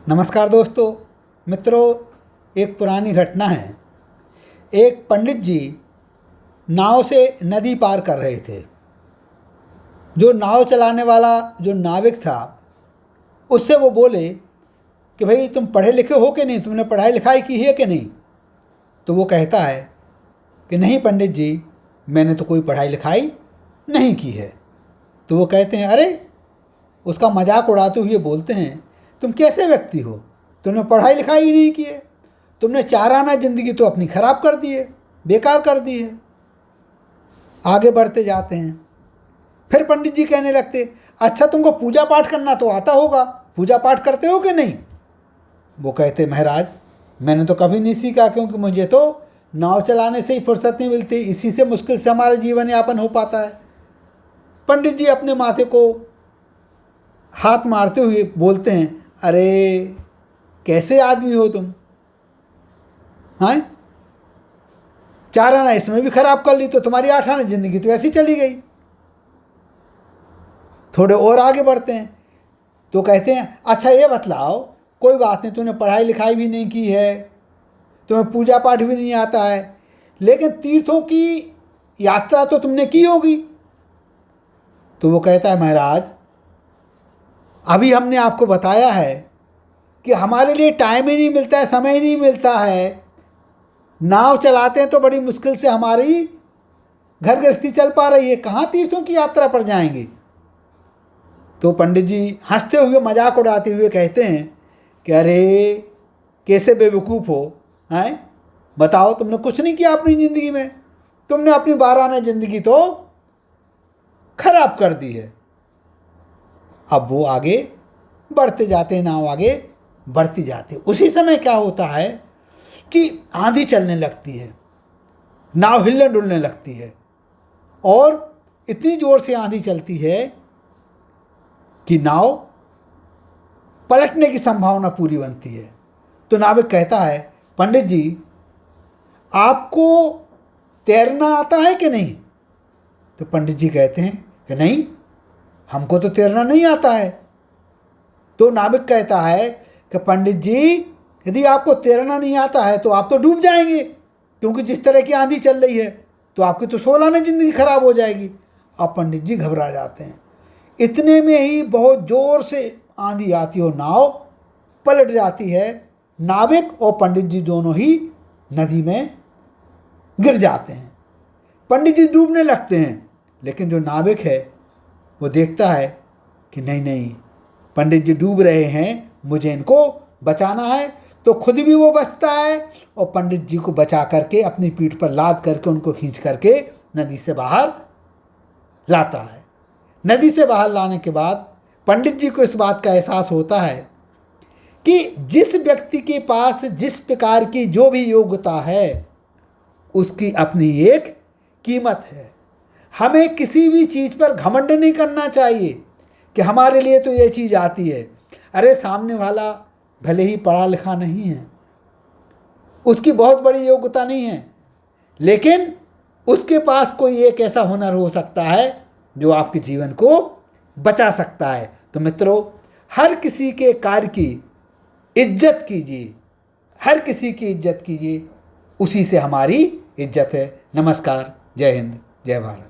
नमस्कार दोस्तों, मित्रों। एक पुरानी घटना है। एक पंडित जी नाव से नदी पार कर रहे थे। जो नाव चलाने वाला जो नाविक था, उससे वो बोले कि भाई तुम पढ़े लिखे हो कि नहीं, तुमने पढ़ाई लिखाई की है कि नहीं। तो वो कहता है कि नहीं पंडित जी, मैंने तो कोई पढ़ाई लिखाई नहीं की है। तो वो कहते हैं, अरे, उसका मजाक उड़ाते हुए बोलते हैं, तुम कैसे व्यक्ति हो, तुमने पढ़ाई लिखाई ही नहीं की है, तुमने 4 आना ज़िंदगी तो अपनी ख़राब कर दी है, बेकार कर दी है। आगे बढ़ते जाते हैं। फिर पंडित जी कहने लगते, अच्छा तुमको पूजा पाठ करना तो आता होगा, पूजा पाठ करते हो कि नहीं। वो कहते, महाराज मैंने तो कभी नहीं सीखा, क्योंकि मुझे तो नाव चलाने से ही फुर्सत नहीं मिलती, इसी से मुश्किल से हमारा जीवन यापन हो पाता है। पंडित जी अपने माथे को हाथ मारते हुए बोलते हैं, अरे कैसे आदमी हो तुम, हाँ, 4 आना इसमें भी खराब कर ली तो तुम्हारी 8 आना जिंदगी तो ऐसी चली गई। थोड़े और आगे बढ़ते हैं तो कहते हैं, अच्छा ये बतलाओ, कोई बात नहीं, तूने पढ़ाई लिखाई भी नहीं की है, तुम्हें पूजा पाठ भी नहीं आता है, लेकिन तीर्थों की यात्रा तो तुमने की होगी। तो वो कहता है, महाराज अभी हमने आपको बताया है कि हमारे लिए टाइम ही नहीं मिलता है, समय ही नहीं मिलता है। नाव चलाते हैं तो बड़ी मुश्किल से हमारी घर गृहस्थी चल पा रही है, कहाँ तीर्थों की यात्रा पर जाएंगे। तो पंडित जी हंसते हुए मजाक उड़ाते हुए कहते हैं कि अरे कैसे बेवकूफ़ हो, हैं, बताओ तुमने कुछ नहीं किया अपनी ज़िंदगी में, तुमने अपनी 12 आना ज़िंदगी तो खराब कर दी है। अब वो आगे बढ़ते जाते हैं, नाव आगे बढ़ती जाती है। उसी समय क्या होता है कि आंधी चलने लगती है, नाव हिलने डुलने लगती है, और इतनी ज़ोर से आंधी चलती है कि नाव पलटने की संभावना पूरी बनती है। तो नाविक कहता है, पंडित जी आपको तैरना आता है कि नहीं। तो पंडित जी कहते हैं कि नहीं, हमको तो तैरना नहीं आता है। तो नाविक कहता है कि पंडित जी यदि आपको तैरना नहीं आता है तो आप तो डूब जाएंगे, क्योंकि जिस तरह की आंधी चल रही है तो आपकी तो 16 आना ज़िंदगी खराब हो जाएगी। अब पंडित जी घबरा जाते हैं। इतने में ही बहुत ज़ोर से आंधी आती है और नाव पलट जाती है। नाविक और पंडित जी दोनों ही नदी में गिर जाते हैं। पंडित जी डूबने लगते हैं, लेकिन जो नाविक है वो देखता है कि नहीं नहीं, पंडित जी डूब रहे हैं, मुझे इनको बचाना है। तो खुद भी वो बचता है और पंडित जी को बचा करके अपनी पीठ पर लाद करके उनको खींच करके नदी से बाहर लाता है। नदी से बाहर लाने के बाद पंडित जी को इस बात का एहसास होता है कि जिस व्यक्ति के पास जिस प्रकार की जो भी योग्यता है उसकी अपनी एक कीमत है। हमें किसी भी चीज़ पर घमंड नहीं करना चाहिए कि हमारे लिए तो ये चीज़ आती है। अरे सामने वाला भले ही पढ़ा लिखा नहीं है, उसकी बहुत बड़ी योग्यता नहीं है, लेकिन उसके पास कोई एक ऐसा हुनर हो सकता है जो आपके जीवन को बचा सकता है। तो मित्रों, हर किसी के कार्य की इज्जत कीजिए, हर किसी की इज्जत कीजिए, उसी से हमारी इज्जत है। नमस्कार, जय हिंद, जय भारत।